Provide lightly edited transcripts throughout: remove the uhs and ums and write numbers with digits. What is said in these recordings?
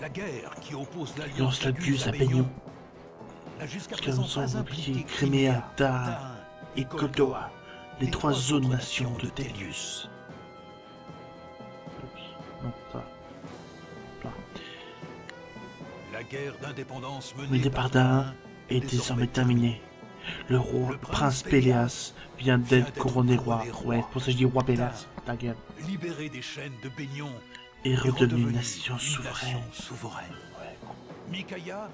La guerre qui oppose Lance la Gus à Peignon. Jusqu'à présent oublié, Crimea, Dar et Kodoa, les trois zones nations de Delius. Non, ça. La guerre d'indépendance menée par Dain est désormais terminée. Le roi, prince Péléas, vient d'être couronné roi. Ouais, pour ça que je dis roi Péléas, ta gueule. Libéré des chaînes de Peignon et redevenu une nation souveraine. Ouais. Micaiah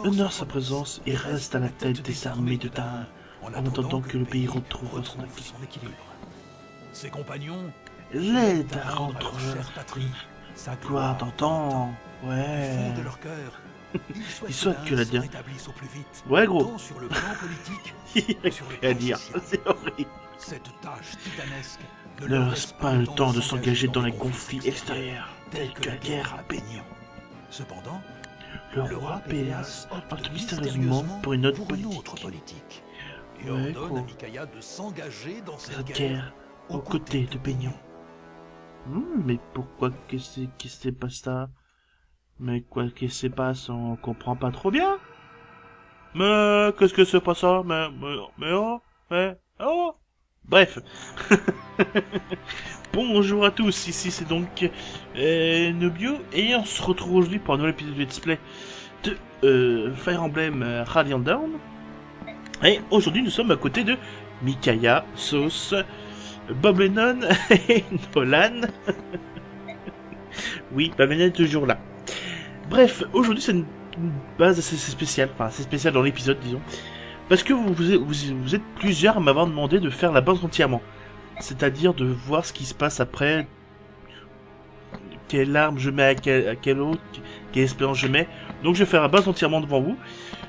honore sa présence et reste à la tête des armées de Dain, en attendant que le pays retrouve son équilibre. Ses compagnons l'aident à rendre sa gloire d'antan. Ouais. Ils souhaitent que la guerre rétablisse au plus vite. Ouais, gros. Sur le plan politique, Il n'y a rien à dire. C'est horrible. Cette tâche titanesque ne leur reste pas le temps de s'engager dans les conflits extérieurs, tels que la guerre à Peignon. Cependant, le roi Péléas opte mystérieusement pour une autre politique. Et ordonne à Micaiah de s'engager dans cette guerre aux côtés de Peignon. Mais pourquoi qu'est-ce qui se passe ça? Mais quoi qui se passe, on comprend pas trop bien. Mais qu'est-ce que c'est pas ça? Oh. Bref. Bonjour à tous, ici c'est donc Nobio et on se retrouve aujourd'hui pour un nouvel épisode de Let's Play de Fire Emblem Radiant Dawn. Et aujourd'hui nous sommes à côté de Micaiah, Sauce, Bob Lennon et Nolan. Oui, Bob Lennon est toujours là. Bref, aujourd'hui c'est une base assez spéciale, enfin assez spéciale dans l'épisode disons, parce que vous êtes plusieurs à m'avoir demandé de faire la base entièrement, c'est-à-dire de voir ce qui se passe après, quelle arme je mets à quelle autre, quelle expérience je mets, donc je vais faire la base entièrement devant vous,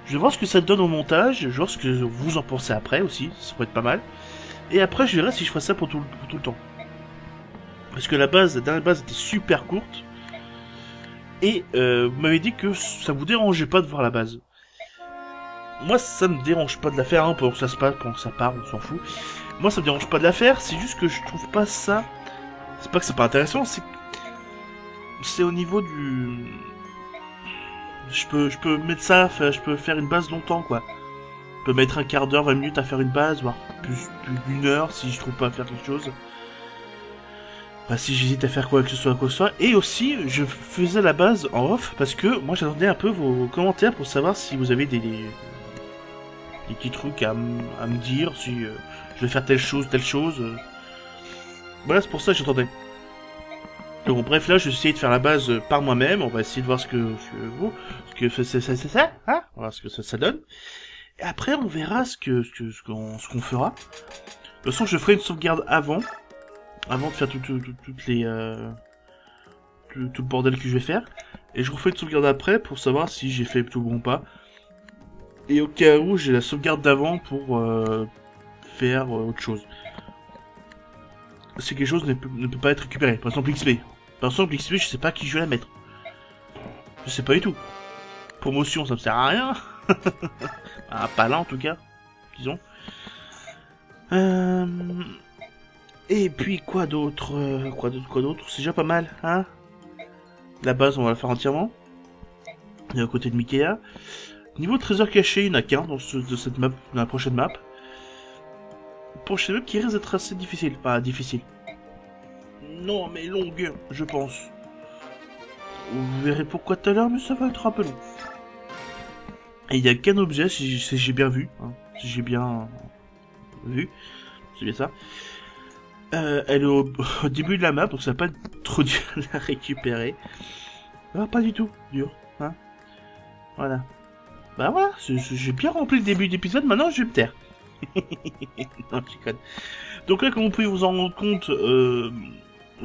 je vais voir ce que ça donne au montage, je vais voir ce que vous en pensez après aussi, ça pourrait être pas mal, et après je verrai si je ferai ça pour tout le temps, parce que la dernière base était super courte. Et vous m'avez dit que ça vous dérangeait pas de voir la base. Moi, ça me dérange pas de la faire, hein, pendant que ça se passe, pendant que ça part, on s'en fout. Moi, ça me dérange pas de la faire, c'est juste que je trouve pas ça... C'est pas que c'est pas intéressant, c'est au niveau du... Je peux mettre ça, je peux faire une base longtemps, quoi. Je peux mettre un quart d'heure, 20 minutes à faire une base, voire plus d'une heure si je trouve pas à faire quelque chose. Enfin, si j'hésite à faire quoi que ce soit, et aussi je faisais la base en off parce que moi j'attendais un peu vos commentaires pour savoir si vous avez des petits trucs à me dire, si je vais faire telle chose. Voilà, c'est pour ça que j'attendais. Donc bref, là je vais essayer de faire la base par moi-même, on va essayer de voir ce que c'est ça, hein, on va voir ce que ça donne. Et après on verra ce qu'on fera. De toute façon je ferai une sauvegarde avant de faire tout le bordel que je vais faire, et je refais une sauvegarde après pour savoir si j'ai fait tout bon ou pas, et au cas où j'ai la sauvegarde d'avant pour faire autre chose. Si quelque chose ne peut pas être récupéré, par exemple XP. Je sais pas qui je vais la mettre. Je sais pas du tout. Promotion, ça me sert à rien. Ah, pas là en tout cas, disons. Et puis quoi d'autre, c'est déjà pas mal, hein. La base, on va la faire entièrement. Et à côté de Micaiah. Niveau trésor caché, il n'y en a qu'un dans cette map, dans la prochaine map. Prochaine map qui risque d'être assez difficile. Pas difficile. Non, mais longue, je pense. Vous verrez pourquoi tout à l'heure, mais ça va être un peu long. Et il n'y a qu'un objet, si j'ai bien vu. Hein, si j'ai bien vu. C'est bien ça. Elle est au début de la map, donc ça va pas être trop dur à la récupérer. Ah, pas du tout dur, hein. Voilà. Bah voilà, j'ai bien rempli le début d'épisode, maintenant je vais me taire. Non, je déconne. Donc là, comme vous pouvez vous en rendre compte, le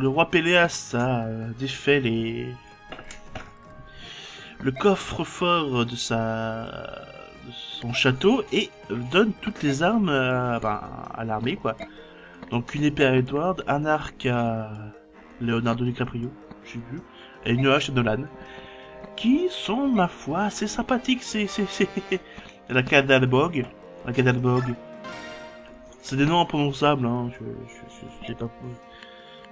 roi Péléas a défait le coffre-fort de son château et donne toutes les armes à l'armée, quoi. Donc une épée à Edward, un arc à Leonardo DiCaprio, j'ai vu, et une hache à Nolan, qui sont, ma foi, assez sympathiques. C'est la Cadalbog. C'est des noms imprononçables, hein. Je sais pas.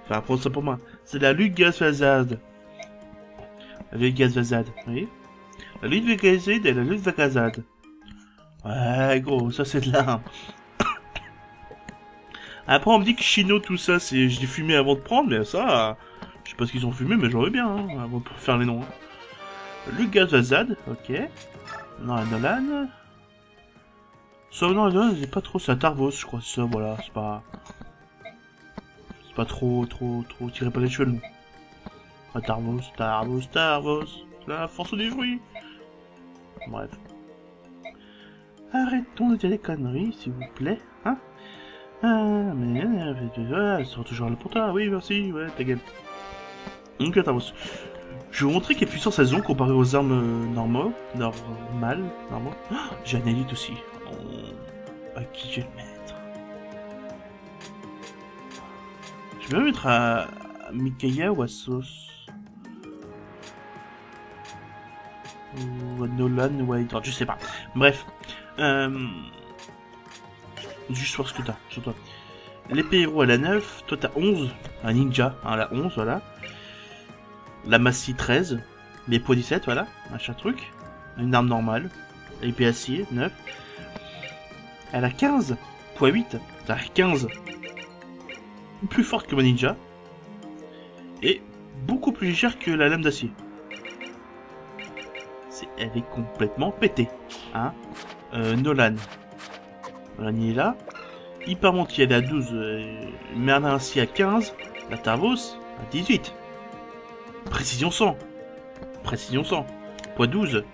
Enfin, prends ça pour moi. C'est la Lugasfazad. La lutte gazvazade, oui. La lutte vegazade et la lutte vagazade. Ouais, gros, ça c'est de là. Après, on me dit que Chino, tout ça, c'est... Je l'ai fumé avant de prendre, mais ça... Je sais pas ce qu'ils ont fumé, mais j'aurais bien, hein, avant de faire les noms. Hein. Lutte gazvazade, ok. Non, Nolan... Ça, non, c'est pas trop... C'est un Tarvos, je crois, ça, voilà, c'est pas... C'est pas trop... Tirez pas les cheveux, non. Ah, Tarvos, la force du fruit. Bref. Arrêtons de dire des conneries, s'il vous plaît, hein. Ah, mais... elles sont toujours là pour toi, oui, merci, ouais, ta gueule. Donc, Tarvos. Je vais vous montrer quelle puissance elles ont comparé aux armes normales. Oh, j'ai un élite aussi. À qui je vais le mettre? Je vais me mettre à Mikaia ou à Sauce. Ou à Nolan ou à Edward, je sais pas. Bref. Juste voir ce que t'as sur toi. L'épée héros à la 9, toi t'as 11. Un ninja à la 11, voilà. La massie 13. Les poids 17, voilà. Machin truc. Une arme normale. L'épée acier, 9. Elle a 15. Poids 8. T'as 15. Plus forte que ma ninja. Et beaucoup plus légère que la lame d'acier. Elle est complètement pétée. Hein. Nolan. Nolan il est là. Hypermonti elle est à 12. Merlin ainsi à 15. La Tarvos à 18. Précision 100. Précision 100. Poids 12.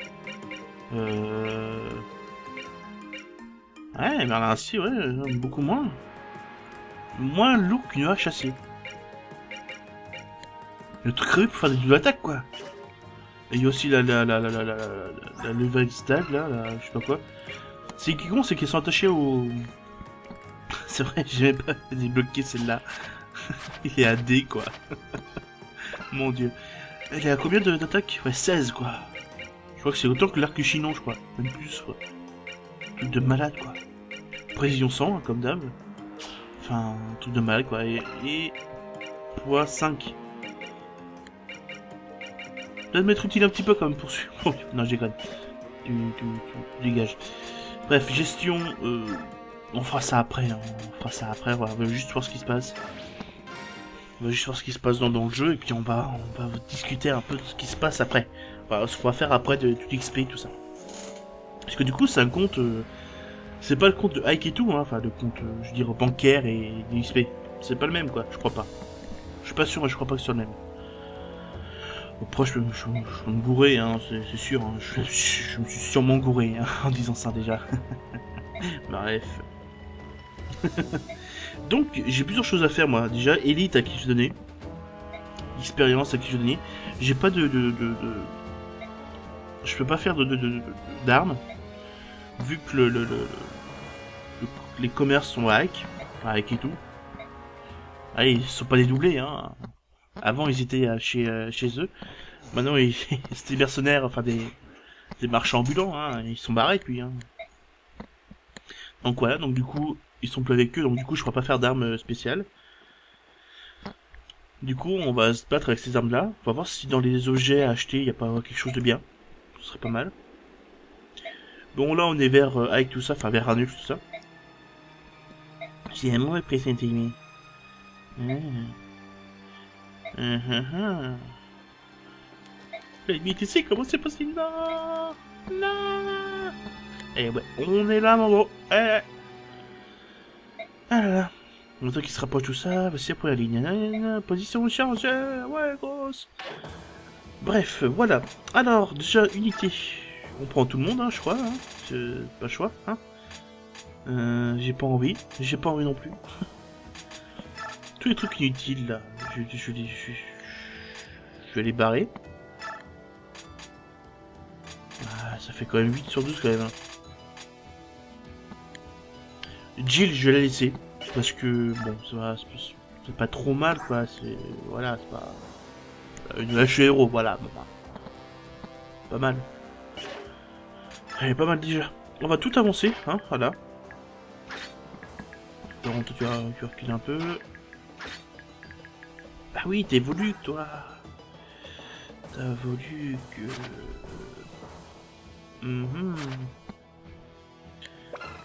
Ouais, Merlin ainsi, ouais, beaucoup moins. Moins lourd qu'une hache acier. Le truc pour faire des doubles attaques, quoi. Et il y a aussi la level stag, là, je sais pas quoi. C'est qui con, c'est qu'ils sont attachés au... C'est vrai, j'ai même pas débloqué celle-là. Il est à D, quoi. Mon dieu. Elle est à combien d'attaques? Ouais, 16, quoi. Je crois que c'est autant que l'arc chinon, je crois. Même plus, quoi. Truc de malade, quoi. Précision 100, hein, comme d'hab. Enfin, truc de malade, quoi. Et poids 5. Ça va m'être utile un petit peu quand même pour suivre. Non, je déconne. Tu dégages. Bref, gestion. On fera ça après. Hein. On fera ça après. Voilà, on va juste voir ce qui se passe. On va juste voir ce qui se passe dans le jeu. Et puis on va discuter un peu de ce qui se passe après. Voilà, ce qu'on va faire après de tout XP tout ça. Parce que du coup, c'est un compte. C'est pas le compte de Ike et tout. Hein. Enfin, le compte, je veux dire, bancaire et de XP. C'est pas le même, quoi. Je crois pas. Je suis pas sûr, mais je crois pas que ce soit le même. Après, je me bourrer, hein, c'est sûr. Hein, je me suis sûrement gouré hein, en disant ça déjà. Bref. Donc, j'ai plusieurs choses à faire, moi. Déjà, élite à qui je donnais. Expérience à qui je donnais. J'ai pas de... Je peux pas faire d'armes. Vu que les commerces sont avec et tout. Ah, ils sont pas dédoublés, hein. Avant, ils étaient chez eux. Maintenant, c'est des mercenaires, enfin des marchands ambulants. Hein. Ils sont barrés, puis. Hein. Donc voilà, donc du coup, ils sont plus avec eux. Donc du coup, je pourrais pas faire d'armes spéciales. Du coup, on va se battre avec ces armes-là. On va voir si dans les objets à acheter, il n'y a pas quelque chose de bien. Ce serait pas mal. Bon, là, on est vers avec tout ça, enfin vers Ranulf, tout ça. J'ai un mauvais pressentiment. Mais tu sais comment c'est possible? Non, non. Eh ouais, on est là, mon gros. Ah là là. On entend qu'il se rapproche tout ça. Voici pour la ligne. Position chargée. Ouais, grosse. Bref, voilà. Alors, déjà, unité. On prend tout le monde, hein, je crois. Hein. Pas le choix, hein. J'ai pas envie. J'ai pas envie non plus. Tous les trucs inutiles, là. Je vais les barrer. Ah, ça fait quand même 8 sur 12 quand même. Hein. Jill, je vais la laisser. Parce que, bon, c'est pas trop mal, quoi. C'est... Voilà, c'est pas... Une hache héros, voilà. Pas mal. Elle est pas mal déjà. On va tout avancer, hein, voilà. Donc, tu recules un peu. Ah oui, t'évolues, toi. T'as voulu que...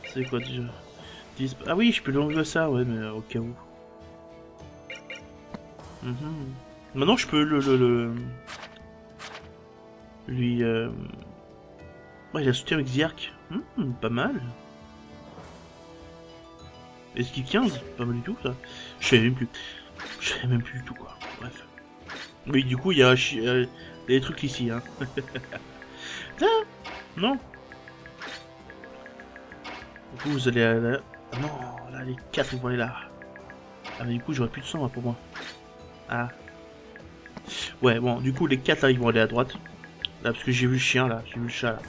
C'est quoi déjà? Ah oui, je peux lui enlever ça, ouais, mais au cas où. Maintenant, je peux lui... Ouais, il a soutien avec Ziark. Pas mal. Esquive 15, pas mal du tout, ça. Je savais même plus. Je savais même plus du tout, quoi. Bref. Oui, du coup, il y a des trucs ici, hein. Ah, non. Vous allez là... Ah non, là, les 4, ils vont aller là. Ah, mais du coup, j'aurais plus de sang, là, pour moi. Ah. Ouais, bon, du coup, les 4, là, ils vont aller à droite. Là, parce que j'ai vu le chien, là. J'ai vu le chat, là.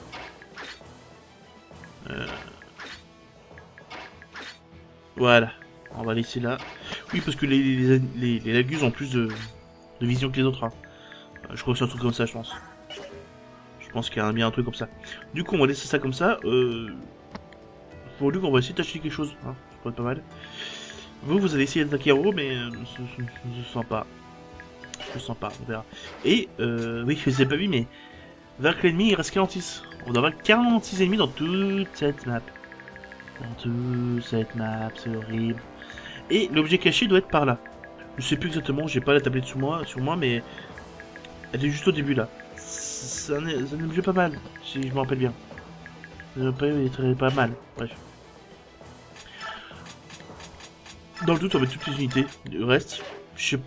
Voilà. On va laisser là. Oui, parce que les lagus ont plus de vision que les autres, hein. Je crois que c'est un truc comme ça, je pense. Je pense qu'il y a bien un truc comme ça. Du coup, on va laisser ça comme ça. Pour lui, on va essayer d'acheter quelque chose. Hein. Ça pourrait être pas mal. Vous allez essayer d'attaquer Hero, mais je ne sens pas. Je ne sens pas, on verra. Et, oui, je ne ai pas vu, mais vers l'ennemi, il reste 46. On doit avoir 46 ennemis dans toute cette map. Dans toute cette map, c'est horrible. Et l'objet caché doit être par là. Je sais plus exactement, j'ai pas la tablette sur moi, mais elle est juste au début là. C'est un objet pas mal, si je me rappelle bien. C'est pas mal, bref. Dans le doute, on va mettre toutes les unités. Le reste, je sais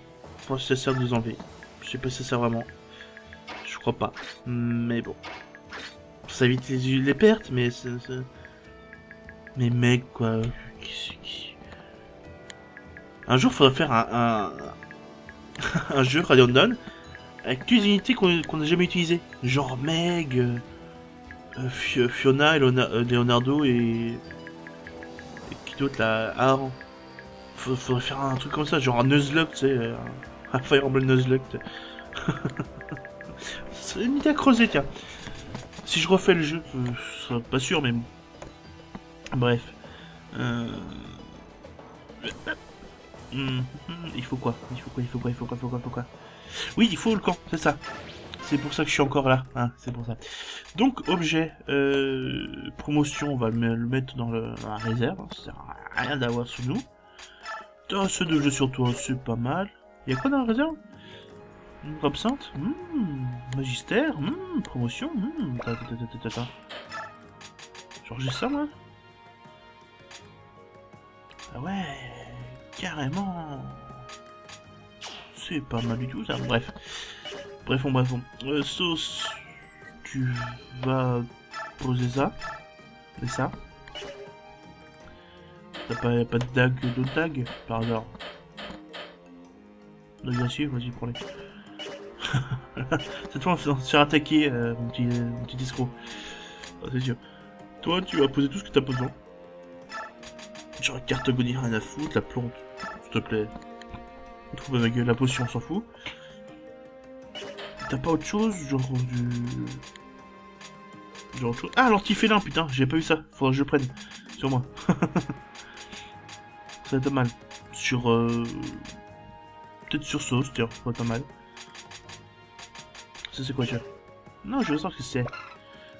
pas si ça sert de les enlever. Je sais pas si ça sert vraiment. Je crois pas. Mais bon. Ça évite les pertes, mais c'est... Mais mec, quoi. Un jour, il faudrait faire un jeu Radiant Dawn avec toutes les unités qu'on n'a jamais utilisées. Genre Meg, Fiona, Leonardo et qui d'autre là? Aaron. Faudrait faire un truc comme ça, genre un Nuzlocke, tu sais, un Fire Emblem Nuzlocke. C'est une idée à creuser, tiens. Si je refais le jeu, je serais pas sûr, mais bon. Bref. Il faut quoi? Il faut quoi? Oui, il faut le camp, c'est ça. C'est pour ça que je suis encore là, hein, c'est pour ça. Donc, objet, promotion, on va le mettre dans la réserve, hein, ça sert à rien d'avoir sur nous. T'as ceux de jeu sur toi, c'est pas mal. Y'a quoi dans la réserve? Absinthe, magistère, promotion, genre j'ai ça, moi? Ah ouais, carrément. C'est pas mal du tout, ça, bref. Bref. Sauce, tu vas poser ça. C'est ça. T'as pas de dague, d'autres dagues, par hasard? Dague d'acier, vas-y, prends-les. Cette fois, on va se faire attaquer, mon petit escroc. Ah, c'est sûr. Toi, tu vas poser tout ce que t'as besoin. Genre, cartogonie, rien à foutre, la plante, s'il te plaît. Trouve avec la potion, on s'en fout. T'as pas autre chose, genre du... Genre autre chose... Ah, l'ortifélin, putain, j'ai pas eu ça. Faudra que je le prenne. Sur moi. Ça va être pas mal. Sur... Peut-être sur sauce, tiens, ça va être pas mal. Ça, c'est quoi, déjà? Non, je veux savoir ce que c'est.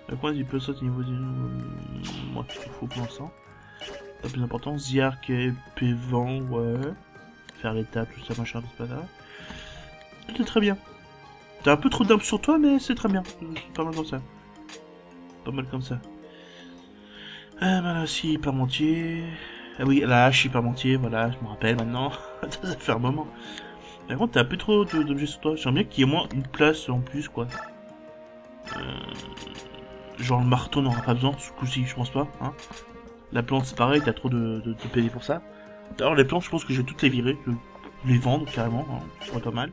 Le point du peu ça au niveau du... Moi, il faut pour l'instant. Le plus important, Ziark, épée, vent, ouais. Faire l'étape, tout ça, machin, c'est pas ça. Tout est très bien. T'as un peu trop d'armes sur toi, mais c'est très bien. C'est pas mal comme ça. Pas mal comme ça. Ah, bah là, si, parmentier. Ah oui, la hache, parmentier, voilà, je me rappelle maintenant. Ça fait un moment. Par contre, t'as un peu trop d'objets sur toi. J'aimerais bien qu'il y ait moins une place en plus, quoi. Genre le marteau n'aura pas besoin, ce coup-ci, je pense pas. Hein. La plante, c'est pareil, t'as trop de PV pour ça. D'ailleurs, les plantes, je pense que je vais toutes les virer. Je vais les vendre, carrément. Hein. Ça serait pas mal.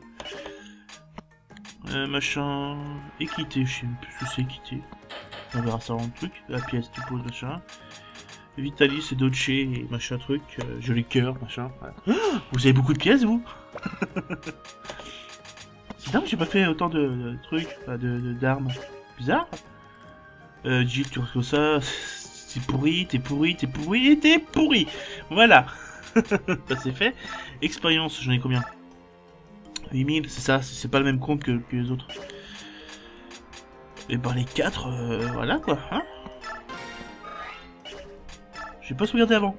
Machin... Équité, je sais même plus ce que c'est équité. On verra ça dans le truc. La pièce, tu poses, machin. Vitalis et Dolce et machin truc. Joli cœur, machin. Ouais. Vous avez beaucoup de pièces, vous? C'est dingue, j'ai pas fait autant de trucs, d'armes. Bizarre. Jill, tu vois ça. T'es pourri. Voilà. Ça c'est fait. Expérience, j'en ai combien? 8000, c'est ça, c'est pas le même compte que les autres. Et ben les 4, voilà quoi, hein. J'ai pas sauvegardé avant.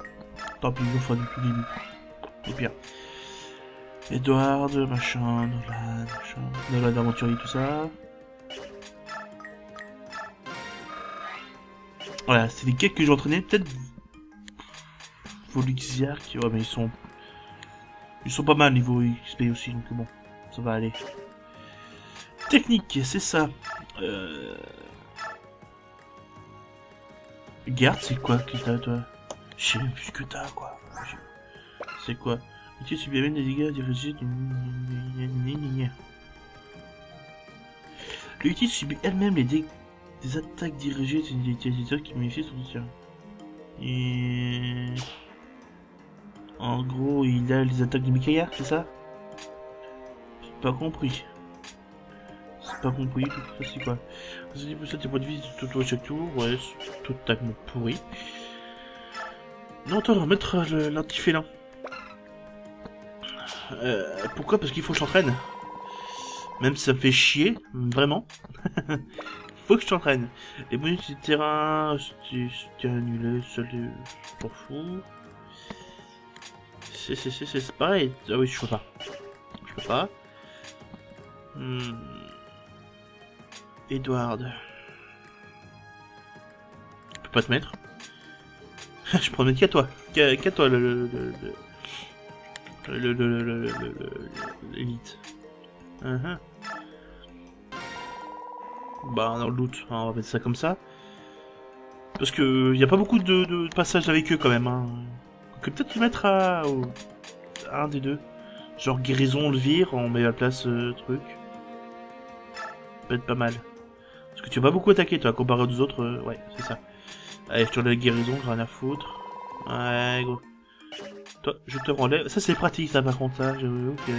Tant pis, je le ferai depuis le début. Au pire. Edward, machin, Nolan Aventurier, tout ça. Voilà, c'est les quêtes que j'ai entraînées. Peut-être Volixiark, ouais, mais ils sont pas mal niveau XP aussi, donc bon, ça va aller. Technique, c'est ça. Garde, c'est quoi que t'as, toi? Je sais même plus ce que t'as, quoi. C'est quoi? Tu subis même des dégâts dirigés d'une... L'unité subit elle-même des attaques dirigées des utilisateurs qui modifient son tir. Et... En gros, il a les attaques de Mikaïa, c'est ça? J'ai pas compris. C'est pas compris, ça c'est quoi? Ça dit ça tes points de vie tout à chaque tour, ouais, c'est totalement pourri. Non, attends, on va mettre l'antifélin. Pourquoi? Parce qu'il faut que je t'entraîne. Même si ça me fait chier, vraiment. Faut que je t'entraîne. Les bonus du terrain, c'était annulé, seul, je m'en fous. C'est pareil. Ah oui, je peux pas. Je peux pas. Edward. Je peux pas te mettre. Je peux mettre qu'à toi. Qu'à toi l'élite. Bah dans le doute, on va mettre ça comme ça. Parce que y a pas beaucoup de passages avec eux quand même. Hein. Donc peut-être le mettre à un des deux. Genre guérison, le vire, on met à la place truc. Peut être pas mal. Parce que tu vas pas beaucoup attaquer toi, comparé aux autres, ouais, c'est ça. Allez, je te la guérison, j'ai rien à foutre. Ouais, gros. Toi, je te relève. Ça, c'est pratique, ça, par contre, ça, j'avoue que...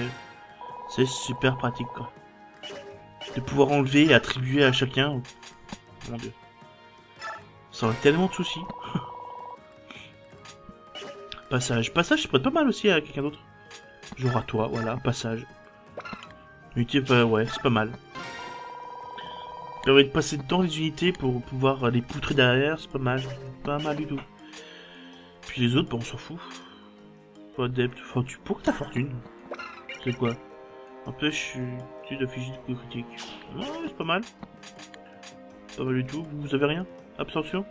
C'est super pratique, quoi. De pouvoir enlever et attribuer à chacun. Mon dieu. Ça aurait tellement de soucis. Passage. Passage, ça pourrait être pas mal aussi à quelqu'un d'autre. Genre à toi, voilà, passage. Unité, ouais, c'est pas mal. Ça permet de passer dans les unités pour pouvoir les poutrer derrière, c'est pas mal. Pas mal du tout. Puis les autres, bah, on s'en fout. Faut adepte, faut tu pour ta fortune. C'est quoi? Empêche tu d'afficher des coups critiques. Ouais, c'est pas mal. Pas mal du tout. Vous avez rien? Absorption?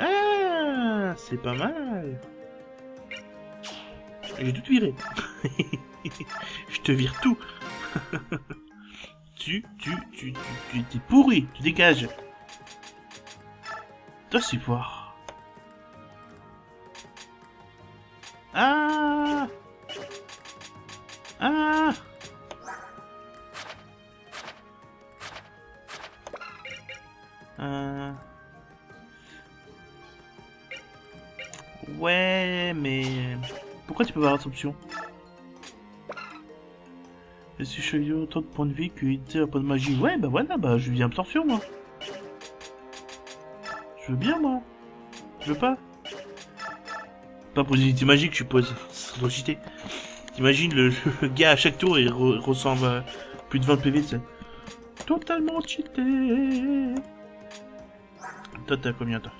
Ah, c'est pas mal. J'ai tout viré. Je te vire tout. Tu t'es pourri. Tu dégages. Toi, c'est voir. Ah! Ah! Ouais, mais... Pourquoi tu peux avoir cette option? Et si je suis autant de points de vie qu'unité à point de magie? Ouais, bah voilà, bah je viens absorption, moi. Je veux bien, moi. Je veux pas. Pas pour des unités magiques, je suppose. Ça doit cheater. T'imagines le gars à chaque tour, il ressemble à plus de 20 PV, tu sais. Totalement cheaté. Toi, t'as combien, toi?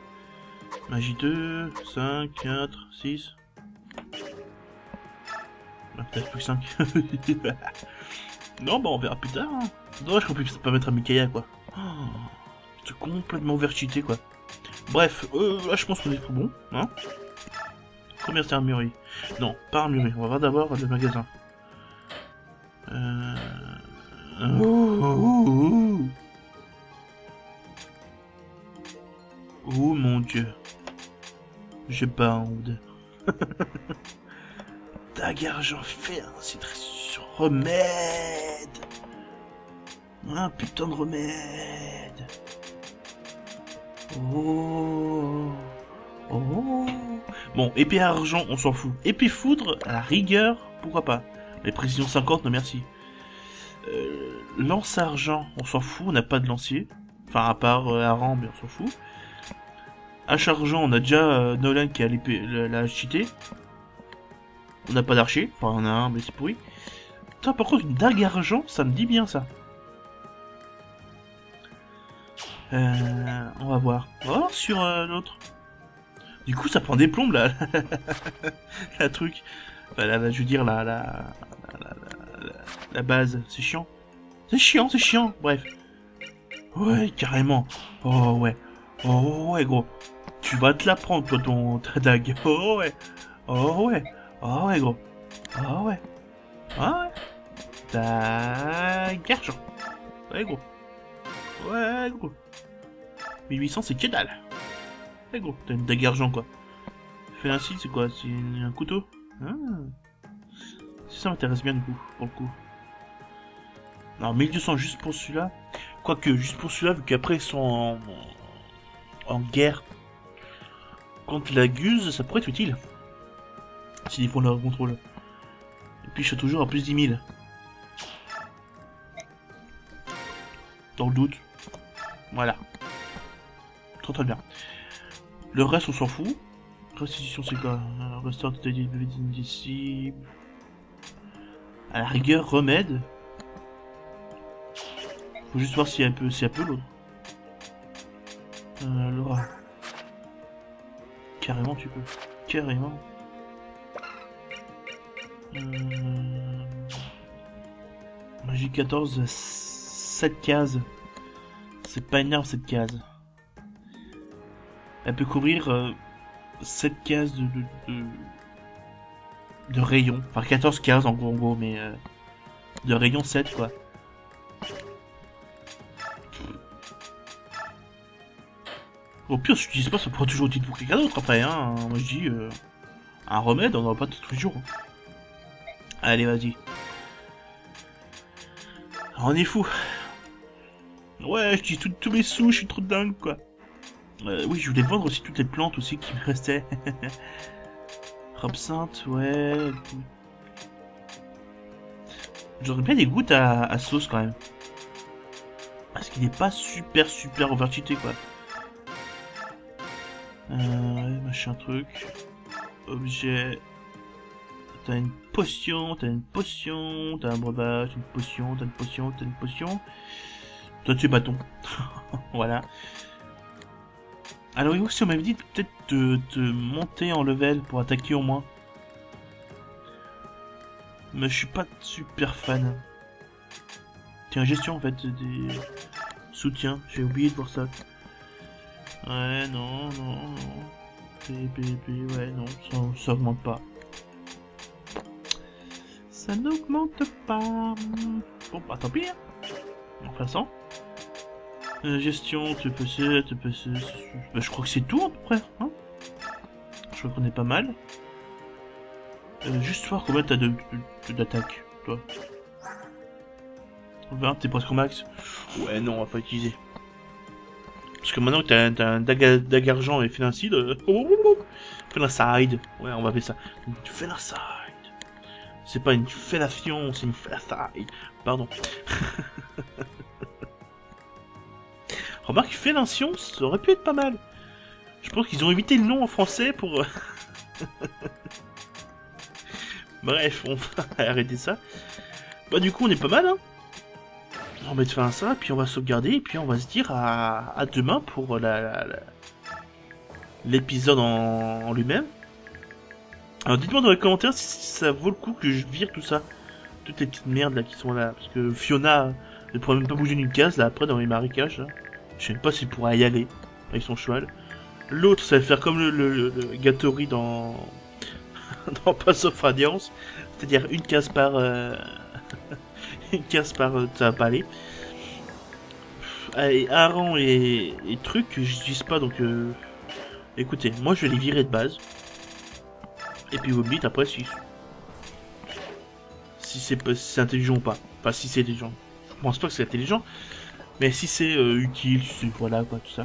Magie 2, 5, 4, 6. Ah, peut-être plus que 5. Non, bah on verra plus tard. Hein. C'est dommage qu'on puisse pas mettre un Mikaïa, quoi. Oh, c'est complètement overcheaté, quoi. Bref, là je pense qu'on est trop bon, hein. Combien c'est armurerie? Non, pas armurerie, on va voir d'abord le magasin. Oh mon dieu. J'ai pas honte. Dague argent fer, c'est sur remède. Un putain de remède. Oh. Oh. Bon, épée à argent, on s'en fout. Épée foudre, à la rigueur, pourquoi pas. Mais précision 50, non merci. Lance argent, on s'en fout, on n'a pas de lancier. Enfin, à part Aran, mais on s'en fout. Hache argent, on a déjà Nolan qui a l'épée, la cheatée. On n'a pas d'archer, enfin on a un, mais c'est pourri. Putain, par contre, une dague argent, ça me dit bien, ça. On va voir. On va voir sur l'autre. Du coup, ça prend des plombes, là. La truc. Je veux dire, la base. C'est chiant. C'est chiant, c'est chiant. Bref. Ouais, carrément. Oh, ouais. Oh, ouais, gros. Tu vas te la prendre, toi, ta dague. Oh, ouais. Oh, ouais. Oh, ouais, gros. Oh, ouais. Ah, ouais. Dague argent. Ouais, gros. Ouais, gros. 1800, c'est que dalle. Ouais, gros. T'as une dague argent, quoi. Fais un site, c'est quoi? C'est un couteau? Ah. Ça m'intéresse bien, du coup, pour le coup. Alors, 1200 juste pour celui-là. Quoique, juste pour celui-là, vu qu'après, ils sont en guerre contre la Guse, ça pourrait être utile. S'ils font leur contrôle. Et puis, je suis toujours à plus 10 000. Dans le doute. Voilà. Très très bien. Le reste, on s'en fout. Restitution, c'est quoi? Restore d'ici. À la rigueur, remède. Faut juste voir s'il y a un peu l'autre. Laura. Carrément, tu peux. Carrément. Magie 14, 7 cases. C'est pas énorme cette case. Elle peut couvrir 7 cases de rayon. Enfin 14 cases en gros, mais de rayon 7 quoi. Au pire, si tu utilises pas, ça pourra toujours utile pour quelqu'un d'autre après, hein. Moi je dis, un remède, on n'aura pas tous les jours. Allez, vas-y. On est fou. Ouais, je dis tous mes sous, je suis trop dingue, quoi. Oui, je voulais vendre aussi toutes les plantes aussi qui me restaient. Absinthe, ouais. J'aurais bien des gouttes à sauce quand même. Parce qu'il n'est pas super overcheaté quoi. Ouais, machin truc. Objet. T'as une potion, t'as un breuvage, une potion, t'as une potion. Toi tu es bâton. Voilà. Alors oui, si on m'avait dit peut-être de monter en level pour attaquer au moins. Mais je suis pas super fan. Tiens, gestion en fait des soutiens, j'ai oublié de voir ça. Ouais, non. Ouais, non, ça augmente pas. Ça n'augmente pas. Bon, bah tant pis. Hein. En façon. Gestion, bah, je crois que c'est tout à peu près. Hein, je crois qu'on est pas mal. Juste voir combien t'as d'attaque, toi. 20, t'es presque au max. Ouais, non, on va pas utiliser. Parce que maintenant que t'as un dague argent et félincide. Félincide. Ouais, on va appeler ça. Une félincide. C'est pas une fellation, c'est une félincide. Pardon. Remarque, félation, ça aurait pu être pas mal. Je pense qu'ils ont évité le nom en français pour... Bref, on va arrêter ça. Bah du coup, on est pas mal, hein. On va mettre fin à ça, puis on va sauvegarder, et puis on va se dire à demain pour l'épisode en lui-même. Alors dites-moi dans les commentaires si ça vaut le coup que je vire tout ça. Toutes les petites merdes là qui sont là. Parce que Fiona ne pourrait même pas bouger d'une case là après dans les marécages. Là. Je sais même pas s'il pourra y aller avec son cheval. L'autre, ça va faire comme le Gattori dans Pass of Radiance. C'est-à-dire une case par... une case par... ça va pas aller. Allez, Aran et trucs que j'utilise pas donc... Écoutez, moi je vais les virer de base. Et puis vous me dites après si c'est intelligent ou pas. Enfin si c'est intelligent. Je pense pas que c'est intelligent. Mais si c'est utile, voilà quoi, tout ça.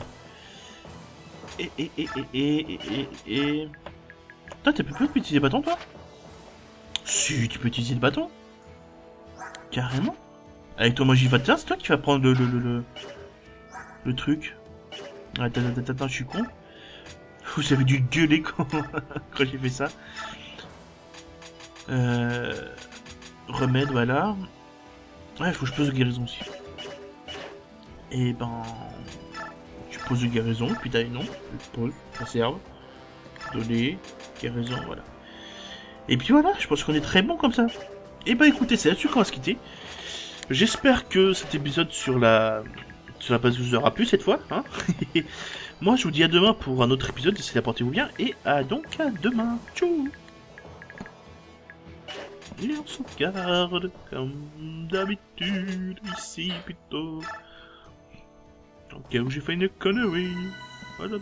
Et... Toi, tu peux plus utiliser le bâton, toi? Si, tu peux utiliser le bâton. Carrément. Avec ton magie 21, c'est toi qui vas prendre le truc. Attends, je suis con. Vous avez dû gueuler quand j'ai fait ça. Remède, voilà. Ouais, il faut que je pose de guérison aussi. Et ben... Tu poses de guérison, puis t'as non, tu poses, conserve, donner, guérison, voilà. Et puis voilà, je pense qu'on est très bon comme ça. Et ben écoutez, c'est là-dessus qu'on va se quitter. J'espère que cet épisode sur la base vous aura plu cette fois. Hein. Moi, je vous dis à demain pour un autre épisode. D'ici là, portez-vous bien. Et donc à demain. Tchou. Et on se garde comme d'habitude ici plutôt. Au cas où j'ai fait une connerie. Voilà.